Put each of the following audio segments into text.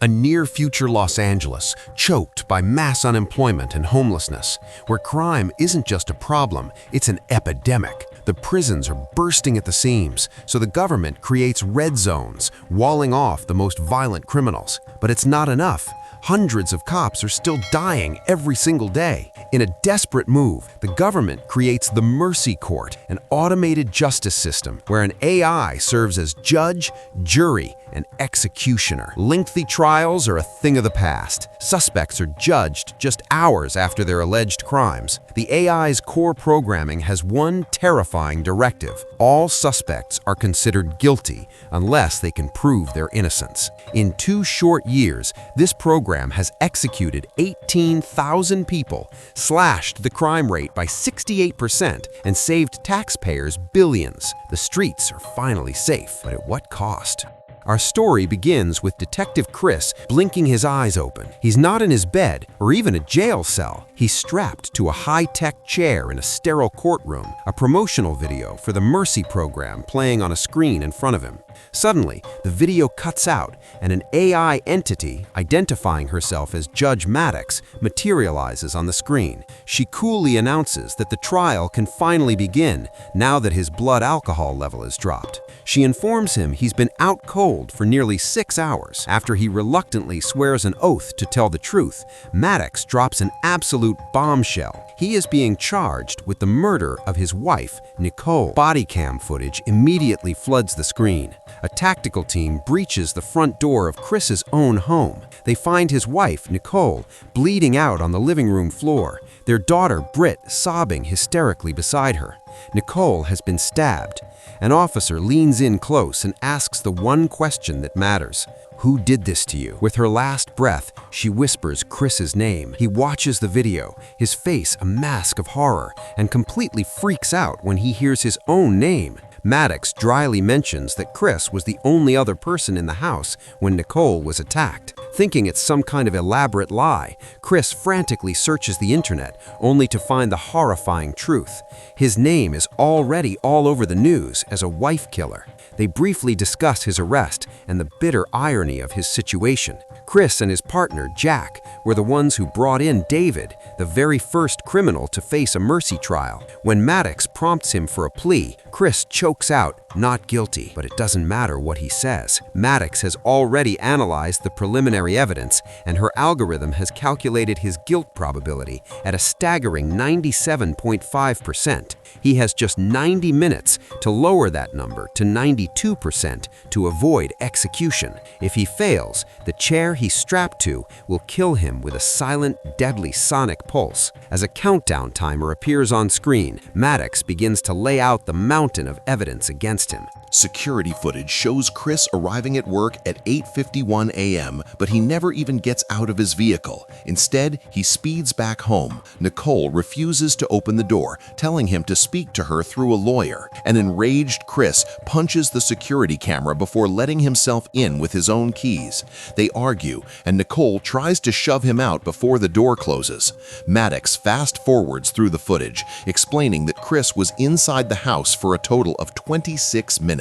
A near-future Los Angeles, choked by mass unemployment and homelessness, where crime isn't just a problem, it's an epidemic. The prisons are bursting at the seams, so the government creates red zones, walling off the most violent criminals. But it's not enough. Hundreds of cops are still dying every single day. In a desperate move, the government creates the Mercy Court, an automated justice system where an AI serves as judge, jury, and executioner. Lengthy trials are a thing of the past. Suspects are judged just hours after their alleged crimes. The AI's core programming has one terrifying directive. All suspects are considered guilty unless they can prove their innocence. In 2 short years, this program has executed 18,000 people, slashed the crime rate by 68%, and saved taxpayers billions. The streets are finally safe, but at what cost? Our story begins with Detective Chris blinking his eyes open. He's not in his bed or even a jail cell. He's strapped to a high-tech chair in a sterile courtroom, a promotional video for the Mercy program playing on a screen in front of him. Suddenly, the video cuts out and an AI entity, identifying herself as Judge Maddox, materializes on the screen. She coolly announces that the trial can finally begin now that his blood alcohol level is dropped. She informs him he's been out cold for nearly 6 hours. After he reluctantly swears an oath to tell the truth, Maddox drops an absolute bombshell. He is being charged with the murder of his wife, Nicole. Body cam footage immediately floods the screen. A tactical team breaches the front door of Chris's own home. They find his wife, Nicole, bleeding out on the living room floor, their daughter, Britt, sobbing hysterically beside her. Nicole has been stabbed. An officer leans in close and asks the one question that matters. Who did this to you? With her last breath, she whispers Chris's name. He watches the video, his face a mask of horror, and completely freaks out when he hears his own name. Maddox dryly mentions that Chris was the only other person in the house when Nicole was attacked. Thinking it's some kind of elaborate lie, Chris frantically searches the internet, only to find the horrifying truth. His name is already all over the news as a wife killer. They briefly discuss his arrest and the bitter irony of his situation. Chris and his partner, Jack, were the ones who brought in David, the very first criminal to face a mercy trial. When Maddox prompts him for a plea, Chris chokes out, "Not guilty," but it doesn't matter what he says. Maddox has already analyzed the preliminary evidence, and her algorithm has calculated his guilt probability at a staggering 97.5%. He has just 90 minutes to lower that number to 92% to avoid execution. If he fails, the chair he's strapped to will kill him with a silent, deadly sonic pulse. As a countdown timer appears on screen, Maddox begins to lay out the mountain of evidence against him. Security footage shows Chris arriving at work at 8:51 a.m., but he never even gets out of his vehicle. Instead, he speeds back home. Nicole refuses to open the door, telling him to speak to her through a lawyer. An enraged Chris punches the security camera before letting himself in with his own keys. They argue, and Nicole tries to shove him out before the door closes. Maddox fast-forwards through the footage, explaining that Chris was inside the house for a total of 26 minutes.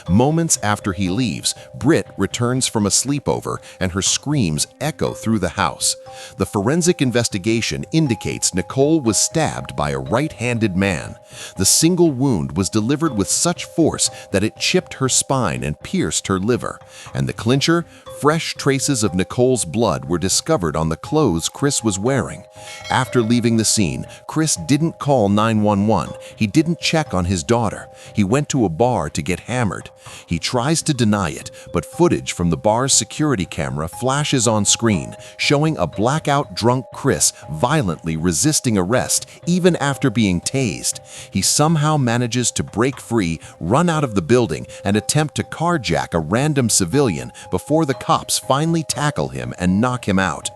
Moments after he leaves, Britt returns from a sleepover and her screams echo through the house. The forensic investigation indicates Nicole was stabbed by a right-handed man. The single wound was delivered with such force that it chipped her spine and pierced her liver. And the clincher? Fresh traces of Nicole's blood were discovered on the clothes Chris was wearing. After leaving the scene, Chris didn't call 911. He didn't check on his daughter. He went to a bar to get hammered. He tries to deny it, but footage from the bar's security camera flashes on screen, showing a blackout drunk Chris violently resisting arrest even after being tased. He somehow manages to break free, run out of the building, and attempt to carjack a random civilian before the cops finally tackle him and knock him out.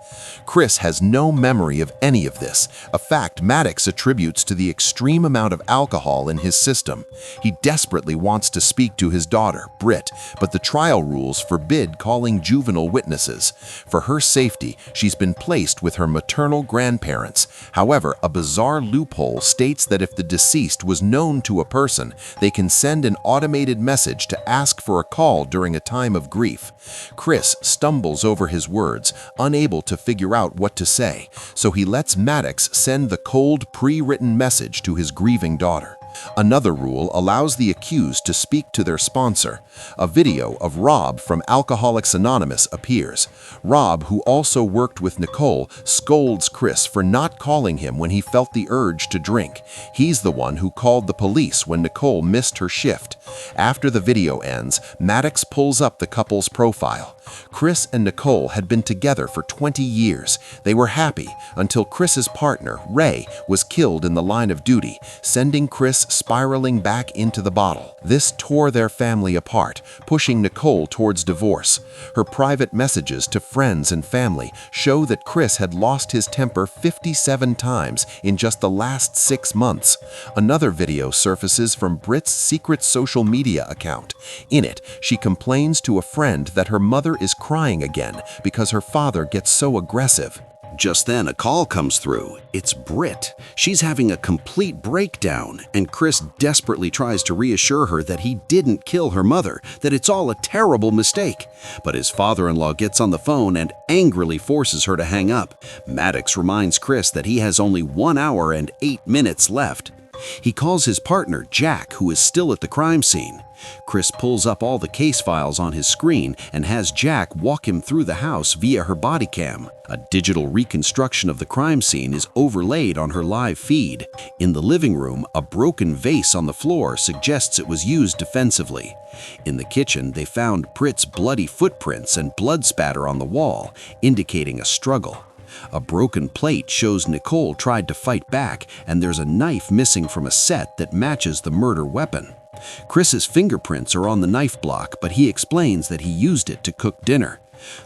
Chris has no memory of any of this, a fact Maddox attributes to the extreme amount of alcohol in his system. He desperately wants to speak to his daughter, Britt, but the trial rules forbid calling juvenile witnesses. For her safety, she's been placed with her maternal grandparents. However, a bizarre loophole states that if the deceased was known to a person, they can send an automated message to ask for a call during a time of grief. Chris Chris stumbles over his words, unable to figure out what to say, so he lets Maddox send the cold, pre-written message to his grieving daughter. Another rule allows the accused to speak to their sponsor. A video of Rob from Alcoholics Anonymous appears. Rob, who also worked with Nicole, scolds Chris for not calling him when he felt the urge to drink. He's the one who called the police when Nicole missed her shift. After the video ends, Maddox pulls up the couple's profile. Chris and Nicole had been together for 20 years. They were happy until Chris's partner, Ray, was killed in the line of duty, sending Chris spiraling back into the bottle. This tore their family apart, pushing Nicole towards divorce. Her private messages to friends and family show that Chris had lost his temper 57 times in just the last 6 months. Another video surfaces from Britt's secret social media account. In it, she complains to a friend that her mother is crying again because her father gets so aggressive. Just then, a call comes through. It's Britt. She's having a complete breakdown, and Chris desperately tries to reassure her that he didn't kill her mother, that it's all a terrible mistake. But his father-in-law gets on the phone and angrily forces her to hang up. Maddox reminds Chris that he has only 1 hour and 8 minutes left. He calls his partner, Jack, who is still at the crime scene. Chris pulls up all the case files on his screen and has Jack walk him through the house via her body cam. A digital reconstruction of the crime scene is overlaid on her live feed. In the living room, a broken vase on the floor suggests it was used defensively. In the kitchen, they found Britt's bloody footprints and blood spatter on the wall, indicating a struggle. A broken plate shows Nicole tried to fight back, and there's a knife missing from a set that matches the murder weapon. Chris's fingerprints are on the knife block, but he explains that he used it to cook dinner.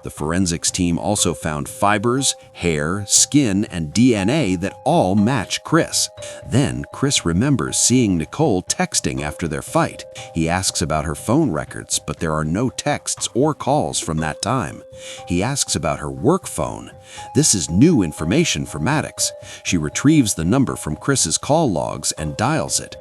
The forensics team also found fibers, hair, skin, and DNA that all match Chris. Then Chris remembers seeing Nicole texting after their fight. He asks about her phone records, but there are no texts or calls from that time. He asks about her work phone. This is new information for Maddox. She retrieves the number from Chris's call logs and dials it.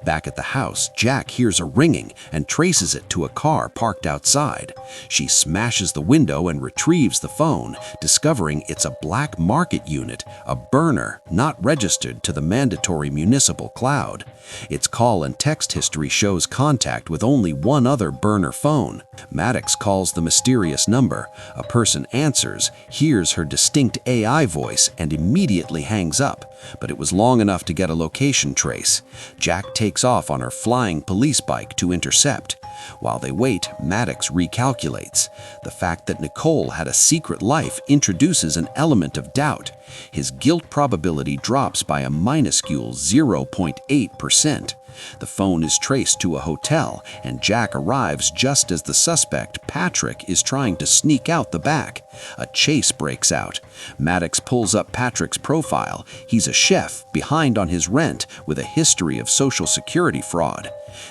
Back at the house, Jack hears a ringing and traces it to a car parked outside. She smashes the window and retrieves the phone, discovering it's a black market unit, a burner not registered to the mandatory municipal cloud. Its call and text history shows contact with only one other burner phone. Maddox calls the mysterious number. A person answers, hears her distinct AI voice, and immediately hangs up. But it was long enough to get a location trace. Jack takes off on her flying police bike to intercept. While they wait, Maddox recalculates. The fact that Nicole had a secret life introduces an element of doubt. His guilt probability drops by a minuscule 0.8%. The phone is traced to a hotel, and Jack arrives just as the suspect, Patrick, is trying to sneak out the back. A chase breaks out. Maddox pulls up Patrick's profile. He's a chef, behind on his rent, with a history of Social Security fraud.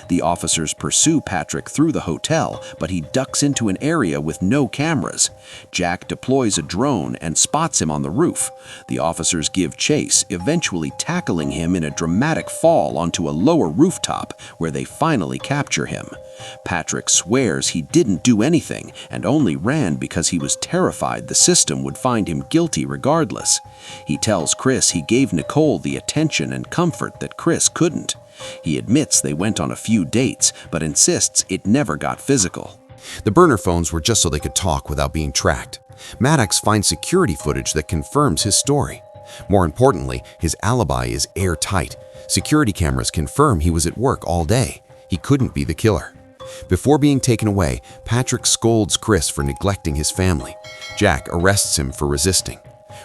The officers pursue Patrick through the hotel, but he ducks into an area with no cameras. Jack deploys a drone and spots him on the roof. The officers give chase, eventually tackling him in a dramatic fall onto a lower rooftop, where they finally capture him. Patrick swears he didn't do anything and only ran because he was terrified the system would find him guilty regardless. He tells Chris he gave Nicole the attention and comfort that Chris couldn't. He admits they went on a few dates, but insists it never got physical. The burner phones were just so they could talk without being tracked. Maddox finds security footage that confirms his story. More importantly, his alibi is airtight. Security cameras confirm he was at work all day. He couldn't be the killer. Before being taken away, Patrick scolds Chris for neglecting his family. Jack arrests him for resisting.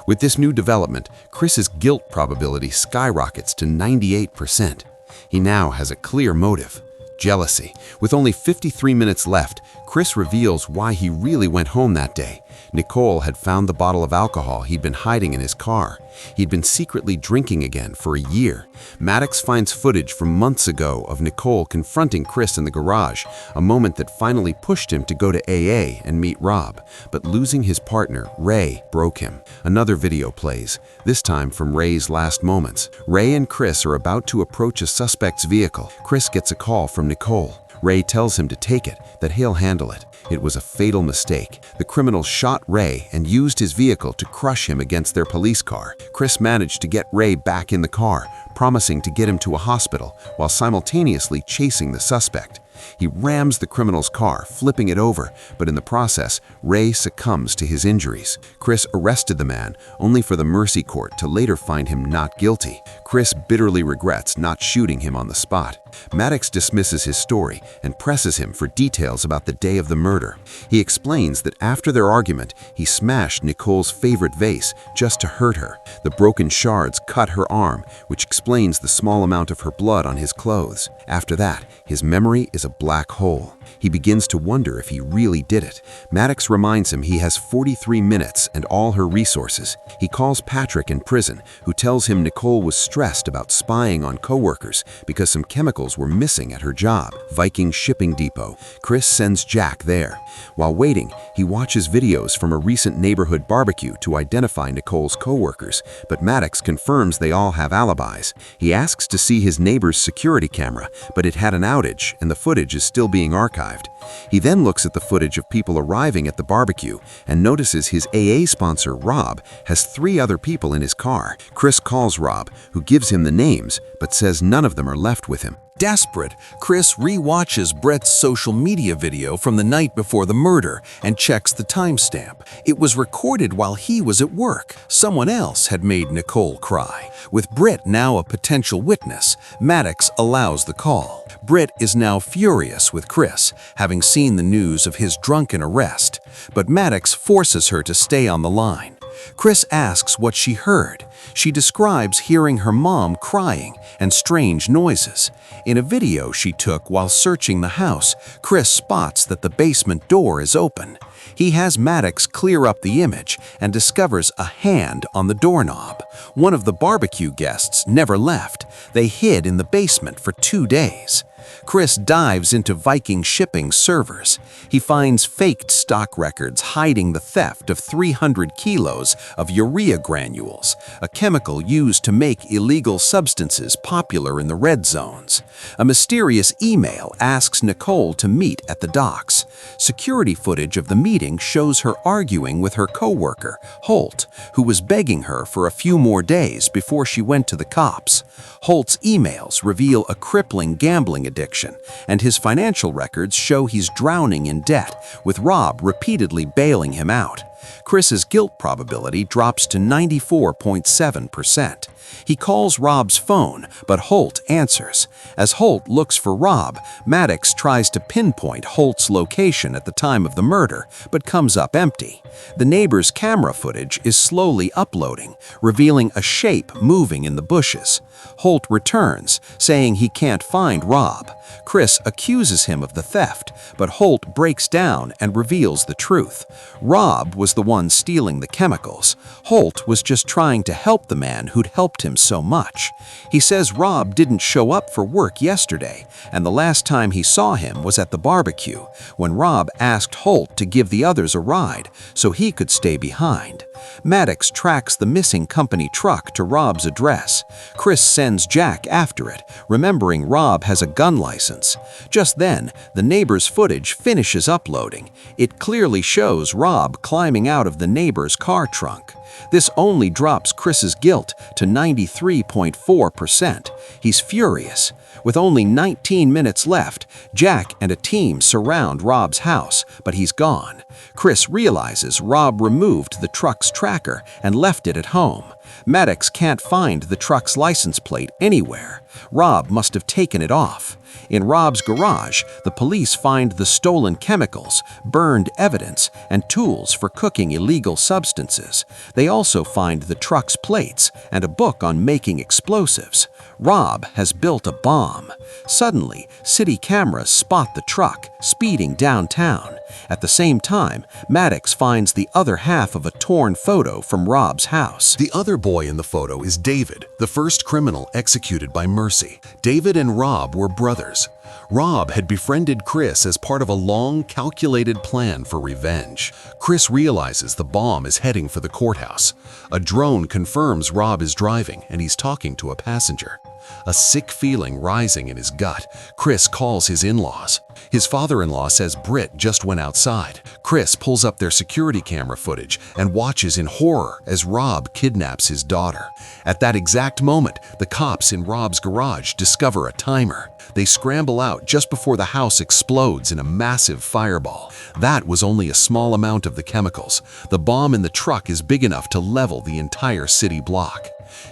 With this new development, Chris's guilt probability skyrockets to 98%. He now has a clear motive: jealousy. With only 53 minutes left, Chris reveals why he really went home that day. Nicole had found the bottle of alcohol he'd been hiding in his car. He'd been secretly drinking again for a year. Maddox finds footage from months ago of Nicole confronting Chris in the garage, a moment that finally pushed him to go to AA and meet Rob. But losing his partner, Ray, broke him. Another video plays, this time from Ray's last moments. Ray and Chris are about to approach a suspect's vehicle. Chris gets a call from Nicole. Ray tells him to take it, that he'll handle it. It was a fatal mistake. The criminals shot Ray and used his vehicle to crush him against their police car. Chris managed to get Ray back in the car, promising to get him to a hospital while simultaneously chasing the suspect. He rams the criminal's car, flipping it over, but in the process, Ray succumbs to his injuries. Chris arrested the man, only for the mercy court to later find him not guilty. Chris bitterly regrets not shooting him on the spot. Maddox dismisses his story and presses him for details about the day of the murder. He explains that after their argument, he smashed Nicole's favorite vase just to hurt her. The broken shards cut her arm, which explains the small amount of her blood on his clothes. After that, his memory is a black hole. He begins to wonder if he really did it. Maddox reminds him he has 43 minutes and all her resources. He calls Patrick in prison, who tells him Nicole was stressed about spying on coworkers because some chemicals were missing at her job, Viking Shipping Depot. Chris sends Jack there. While waiting, he watches videos from a recent neighborhood barbecue to identify Nicole's coworkers, but Maddox confirms they all have alibis. He asks to see his neighbor's security camera, but it had an outage and the footage is still being archived. He then looks at the footage of people arriving at the barbecue and notices his AA sponsor, Rob, has 3 other people in his car. Chris calls Rob, who gives him the names, but says none of them are left with him. Desperate, Chris re-watches Brett's social media video from the night before the murder and checks the timestamp. It was recorded while he was at work. Someone else had made Nicole cry. With Britt now a potential witness, Maddox allows the call. Britt is now furious with Chris, having seen the news of his drunken arrest, but Maddox forces her to stay on the line. Chris asks what she heard. She describes hearing her mom crying and strange noises. In a video she took while searching the house, Chris spots that the basement door is open. He has Maddox clear up the image and discovers a hand on the doorknob. One of the barbecue guests never left. They hid in the basement for 2 days. Chris dives into Viking Shipping servers. He finds faked stock records hiding the theft of 300 kilos of urea granules, a chemical used to make illegal substances popular in the red zones. A mysterious email asks Nicole to meet at the docks. Security footage of the meeting shows her arguing with her coworker, Holt, who was begging her for a few more days before she went to the cops. Holt's emails reveal a crippling gambling addiction, and his financial records show he's drowning in debt, with Rob repeatedly bailing him out. Chris's guilt probability drops to 94.7%. He calls Rob's phone, but Holt answers. As Holt looks for Rob, Maddox tries to pinpoint Holt's location at the time of the murder, but comes up empty. The neighbor's camera footage is slowly uploading, revealing a shape moving in the bushes. Holt returns, saying he can't find Rob. Chris accuses him of the theft, but Holt breaks down and reveals the truth. Rob was the one stealing the chemicals. Holt was just trying to help the man who'd helped him so much. He says Rob didn't show up for work yesterday, and the last time he saw him was at the barbecue, when Rob asked Holt to give the others a ride so he could stay behind. Maddox tracks the missing company truck to Rob's address. Chris sends Jack after it, remembering Rob has a gun license. Just then, the neighbor's footage finishes uploading. It clearly shows Rob climbing out of the neighbor's car trunk. This only drops Chris's guilt to 93.4%. He's furious. With only 19 minutes left, Jack and a team surround Rob's house, but he's gone. Chris realizes Rob removed the truck's tracker and left it at home. Maddox can't find the truck's license plate anywhere. Rob must have taken it off. In Rob's garage, the police find the stolen chemicals, burned evidence, and tools for cooking illegal substances. They also find the truck's plates and a book on making explosives. Rob has built a bomb. Suddenly, city cameras spot the truck speeding downtown. At the same time, Maddox finds the other half of a torn photo from Rob's house. The other boy in the photo is David, the first criminal executed by Mercy. David and Rob were brothers. Rob had befriended Chris as part of a long, calculated plan for revenge. Chris realizes the bomb is heading for the courthouse. A drone confirms Rob is driving and he's talking to a passenger. A sick feeling rising in his gut, Chris calls his in-laws. His father-in-law says Britt just went outside. Chris pulls up their security camera footage and watches in horror as Rob kidnaps his daughter. At that exact moment, the cops in Rob's garage discover a timer. They scramble out just before the house explodes in a massive fireball. That was only a small amount of the chemicals. The bomb in the truck is big enough to level the entire city block.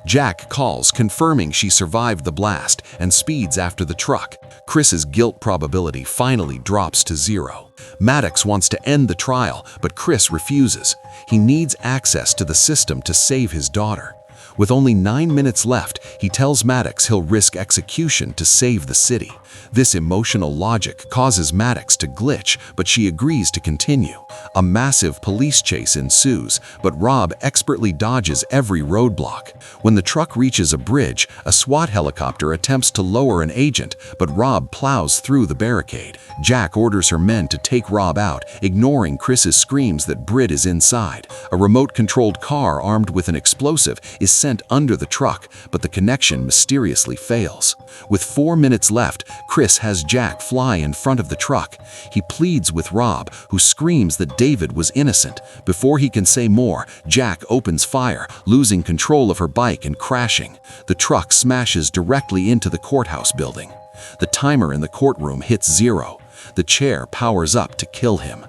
Jack calls, confirming she survived the blast, and speeds after the truck. Chris's guilt probability finally drops to 0. Maddox wants to end the trial, but Chris refuses. He needs access to the system to save his daughter. With only 9 minutes left, he tells Maddox he'll risk execution to save the city. This emotional logic causes Maddox to glitch, but she agrees to continue. A massive police chase ensues, but Rob expertly dodges every roadblock. When the truck reaches a bridge, a SWAT helicopter attempts to lower an agent, but Rob plows through the barricade. Jack orders her men to take Rob out, ignoring Chris's screams that Britt is inside. A remote-controlled car armed with an explosive is sent under the truck, but the connection mysteriously fails. With 4 minutes left, Chris has Jack fly in front of the truck. He pleads with Rob, who screams that David was innocent. Before he can say more, Jack opens fire, losing control of her bike and crashing. The truck smashes directly into the courthouse building. The timer in the courtroom hits 0. The chair powers up to kill him.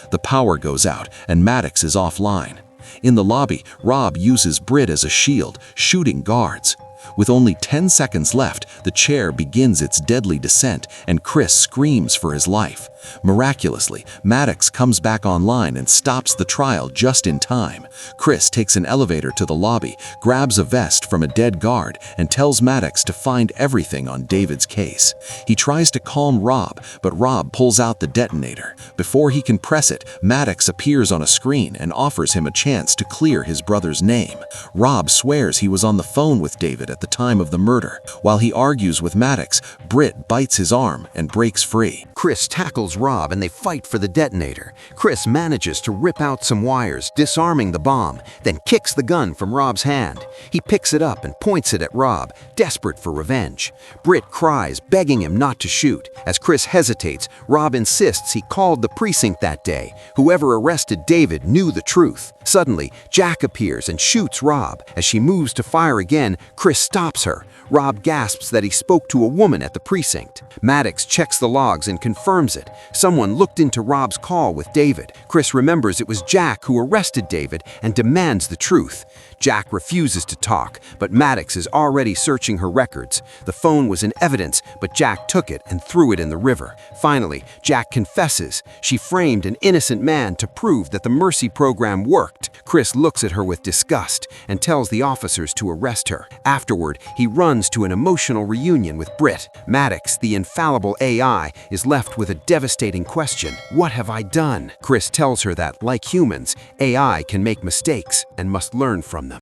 The power goes out, and Maddox is offline. In the lobby, Rob uses Britt as a shield, shooting guards. With only 10 seconds left, the chair begins its deadly descent, and Chris screams for his life. Miraculously, Maddox comes back online and stops the trial just in time. Chris takes an elevator to the lobby, grabs a vest from a dead guard, and tells Maddox to find everything on David's case. He tries to calm Rob, but Rob pulls out the detonator. Before he can press it, Maddox appears on a screen and offers him a chance to clear his brother's name. Rob swears he was on the phone with David at the time of the murder. While he argues with Maddox, Britt bites his arm and breaks free. Chris tackles Rob and they fight for the detonator. Chris manages to rip out some wires, disarming the bomb, then kicks the gun from Rob's hand. He picks it up and points it at Rob, desperate for revenge. Britt cries, begging him not to shoot. As Chris hesitates, Rob insists he called the precinct that day. Whoever arrested David knew the truth. Suddenly, Jack appears and shoots Rob. As she moves to fire again, Chris stops her. Rob gasps that he spoke to a woman at the precinct. Maddox checks the logs and confirms it. Someone looked into Rob's call with David. Chris remembers it was Jack who arrested David and demands the truth. Jack refuses to talk, but Maddox is already searching her records. The phone was in evidence, but Jack took it and threw it in the river. Finally, Jack confesses. She framed an innocent man to prove that the mercy program worked. Chris looks at her with disgust and tells the officers to arrest her. Afterward, he runs to an emotional reunion with Britt. Maddox, the infallible AI, is left with a devastating question. What have I done? Chris tells her that, like humans, AI can make mistakes and must learn from them.